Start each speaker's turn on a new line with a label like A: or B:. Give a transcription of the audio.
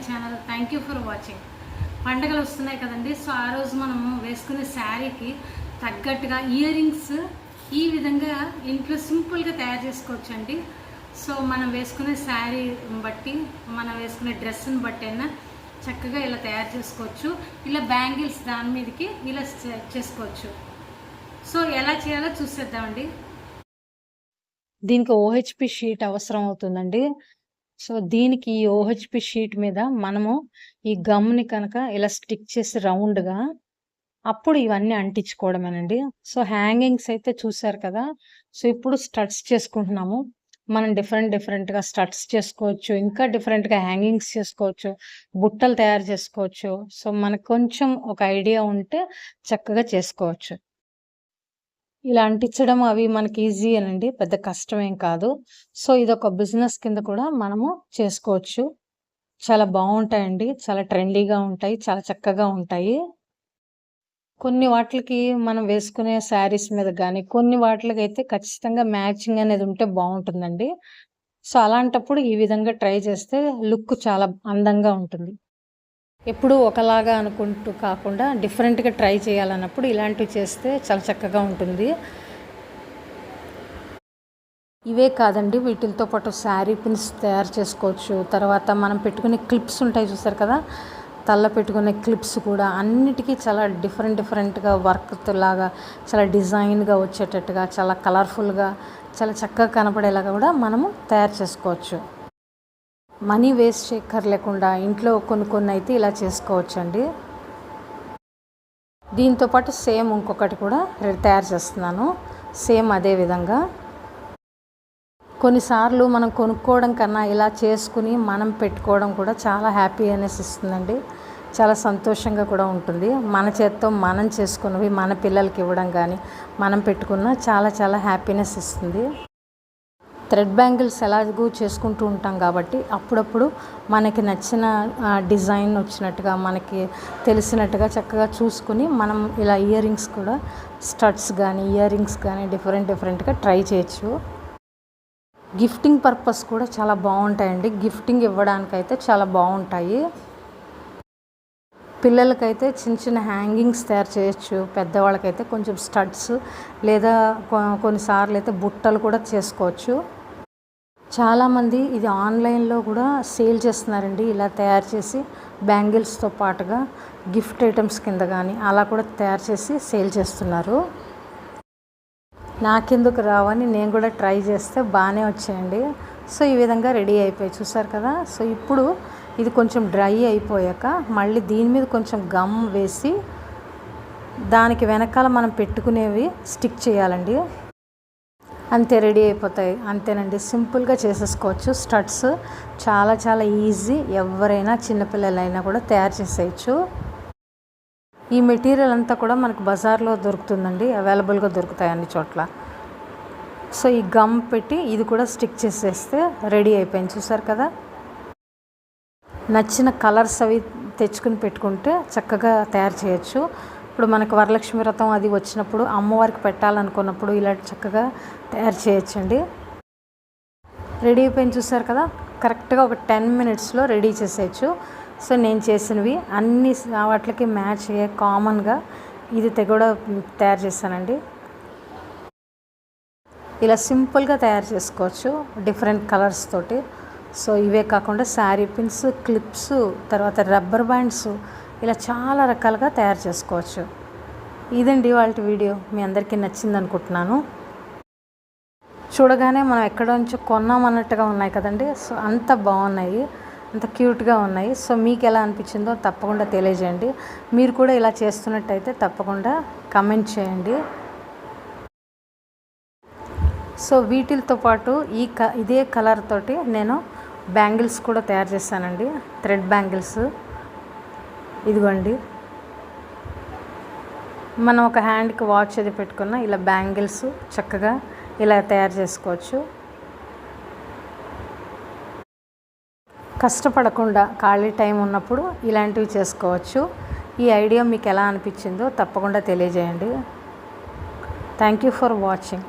A: Channel. Thank you for watching. పండుగలు వస్తున్నాయి కదండి. సో ఆ రోజు మనము వేసుకునే శారీకి తగ్గట్టుగా ఇయర్ రింగ్స్ ఈ విధంగా ఇంట్లో సింపుల్గా తయారు చేసుకోవచ్చు అండి. సో మనం వేసుకునే శారీ బట్టి, మనం వేసుకునే డ్రెస్ని బట్టి అయినా చక్కగా ఇలా తయారు చేసుకోవచ్చు. ఇలా బ్యాంగిల్స్ దాని మీదకి ఇలా చేసుకోవచ్చు. సో ఎలా చేయాలో చూసేద్దామండి.
B: దీనికి ఓహెచ్పి షీట్ అవసరం అవుతుందండి. సో దీనికి ఈ ఓహెచ్పి షీట్ మీద మనము ఈ గమ్ని కనుక ఇలా స్టిక్ చేసి రౌండ్గా అప్పుడు ఇవన్నీ అంటించుకోవడమేనండి. సో హ్యాంగింగ్స్ అయితే చూసారు కదా. సో ఇప్పుడు స్టడ్స్ చేసుకుంటున్నాము. మనం డిఫరెంట్గా స్టడ్స్ చేసుకోవచ్చు, ఇంకా డిఫరెంట్గా హ్యాంగింగ్స్ చేసుకోవచ్చు, బుట్టలు తయారు చేసుకోవచ్చు. సో మనకు కొంచెం ఒక ఐడియా ఉంటే చక్కగా చేసుకోవచ్చు. ఇలా అంటించడం అవి మనకి ఈజీ అనండి, పెద్ద కష్టమేం కాదు. సో ఇదొక బిజినెస్ కింద కూడా మనము చేసుకోవచ్చు. చాలా బాగుంటాయండి, చాలా ట్రెండీగా ఉంటాయి, చాలా చక్కగా ఉంటాయి. కొన్ని వాటికి మనం వేసుకునే శారీస్ మీద కానీ, కొన్ని వాటికి అయితే ఖచ్చితంగా మ్యాచింగ్ అనేది ఉంటే బాగుంటుందండి. సో అలాంటప్పుడు ఈ విధంగా ట్రై చేస్తే లుక్ చాలా అందంగా ఉంటుంది. ఎప్పుడు ఒకలాగా అనుకుంటూ కాకుండా డిఫరెంట్గా ట్రై చేయాలన్నప్పుడు ఇలాంటివి చేస్తే చాలా చక్కగా ఉంటుంది. ఇవే కాదండి, వీటితో పాటు శారీ పిన్స్ తయారు చేసుకోవచ్చు. తర్వాత మనం పెట్టుకునే క్లిప్స్ ఉంటాయి చూసారు కదా, తల్ల పెట్టుకునే క్లిప్స్ కూడా అన్నిటికీ చాలా డిఫరెంట్గా వర్క్ లాగా చాలా డిజైన్గా వచ్చేటట్టుగా, చాలా కలర్ఫుల్గా, చాలా చక్కగా కనపడేలాగా కూడా మనము తయారు చేసుకోవచ్చు. మనీ వేస్ట్ చేయక్కర్లేకుండా ఇంట్లో కొన్ని అయితే ఇలా చేసుకోవచ్చండి. దీంతోపాటు సేమ్ ఇంకొకటి కూడా తయారు చేస్తున్నాను, సేమ్ అదే విధంగా. కొన్నిసార్లు మనం కొనుక్కోవడం కన్నా ఇలా చేసుకుని మనం పెట్టుకోవడం కూడా చాలా హ్యాపీనెస్ ఇస్తుందండి, చాలా సంతోషంగా కూడా ఉంటుంది. మన చేత్తో మనం చేసుకున్నవి మన పిల్లలకి ఇవ్వడం కానీ, మనం పెట్టుకున్న చాలా హ్యాపీనెస్ ఇస్తుంది. థ్రెడ్ బ్యాంగిల్స్ ఎలాగూ చేసుకుంటూ ఉంటాం కాబట్టి అప్పుడప్పుడు మనకి నచ్చిన డిజైన్ వచ్చినట్టుగా, మనకి తెలిసినట్టుగా చక్కగా చూసుకుని మనం ఇలా ఇయర్ రింగ్స్ కూడా, స్టడ్స్ కానీ ఇయర్ రింగ్స్ కానీ డిఫరెంట్గా ట్రై చేయొచ్చు. గిఫ్టింగ్ పర్పస్ కూడా చాలా బాగుంటాయండి. గిఫ్టింగ్ ఇవ్వడానికైతే చాలా బాగుంటాయి. పిల్లలకైతే చిన్న హ్యాంగింగ్స్ తయారు చేయొచ్చు, పెద్దవాళ్ళకైతే కొంచెం స్టడ్స్ లేదా కొన్నిసార్లు అయితే బుట్టలు కూడా చేసుకోవచ్చు. చాలామంది ఇది ఆన్లైన్లో కూడా సేల్ చేస్తున్నారండి. ఇలా తయారు చేసి బ్యాంగిల్స్తో పాటుగా గిఫ్ట్ ఐటమ్స్ కింద కానీ అలా కూడా తయారు చేసి సేల్ చేస్తున్నారు. నాకెందుకు రావని నేను కూడా ట్రై చేస్తే బాగానే వచ్చాయండి. సో ఈ విధంగా రెడీ అయిపోయాయి చూసారు కదా. సో ఇప్పుడు ఇది కొంచెం డ్రై అయిపోయాక మళ్ళీ దీని మీద కొంచెం గమ్ వేసి దానికి వెనకాల మనం పెట్టుకునేవి స్టిక్ చేయాలండి. అంతే, రెడీ అయిపోతాయి. అంతేనండి, సింపుల్గా చేసేసుకోవచ్చు. స్టడ్స్ చాలా ఈజీ, ఎవరైనా చిన్నపిల్లలైనా కూడా తయారు చేసేయచ్చు. ఈ మెటీరియల్ అంతా కూడా మనకు బజార్లో దొరుకుతుందండి, అవైలబుల్గా దొరుకుతాయి అన్ని చోట్ల. సో ఈ గమ్ పెట్టి ఇది కూడా స్టిక్ చేసేస్తే రెడీ అయిపోయింది చూసారు కదా. నచ్చిన కలర్స్ అవి తెచ్చుకుని పెట్టుకుంటే చక్కగా తయారు చేయొచ్చు. ఇప్పుడు మనకు వరలక్ష్మి వ్రతం అది వచ్చినప్పుడు, అమ్మవారికి పెట్టాలనుకున్నప్పుడు ఇలా చక్కగా తయారు చేయొచ్చండి. రెడీ అయిపోయింది చూసారు కదా. కరెక్ట్గా ఒక 10 minutesలో రెడీ చేసేయచ్చు. సో నేను చేసినవి అన్ని వాటికి మ్యాచ్ అయ్యే కామన్గా ఇది కూడా తయారు చేశానండి. ఇలా సింపుల్గా తయారు చేసుకోవచ్చు డిఫరెంట్ కలర్స్ తోటి. సో ఇవే కాకుండా శారీ పిన్స్, క్లిప్స్, తర్వాత రబ్బర్ బ్యాండ్స్, ఇలా చాలా రకాలుగా తయారు చేసుకోవచ్చు. ఇదండి వాళ్ళ వీడియో. మీ అందరికీ నచ్చింది అనుకుంటున్నాను. చూడగానే మనం ఎక్కడ నుంచో కొన్నామన్నట్టుగా ఉన్నాయి కదండి. సో అంత బాగున్నాయి, అంత క్యూట్గా ఉన్నాయి. సో మీకు ఎలా అనిపించిందో తప్పకుండా తెలియజేయండి. మీరు కూడా ఇలా చేస్తున్నట్టయితే తప్పకుండా కమెంట్ చేయండి. సో వీటితో పాటు ఇదే కలర్ తోటి నేను బ్యాంగిల్స్ కూడా తయారు చేశానండి, థ్రెడ్ బ్యాంగిల్స్. ఇదిగోండి, మనం ఒక హ్యాండ్కి వాచ్ అది పెట్టుకున్న ఇలా బ్యాంగిల్స్ చక్కగా ఇలా తయారు చేసుకోవచ్చు. కష్టపడకుండా ఖాళీ టైం ఉన్నప్పుడు ఇలాంటివి చేసుకోవచ్చు. ఈ ఐడియా మీకు ఎలా అనిపించిందో తప్పకుండా తెలియజేయండి. Thank you for watching.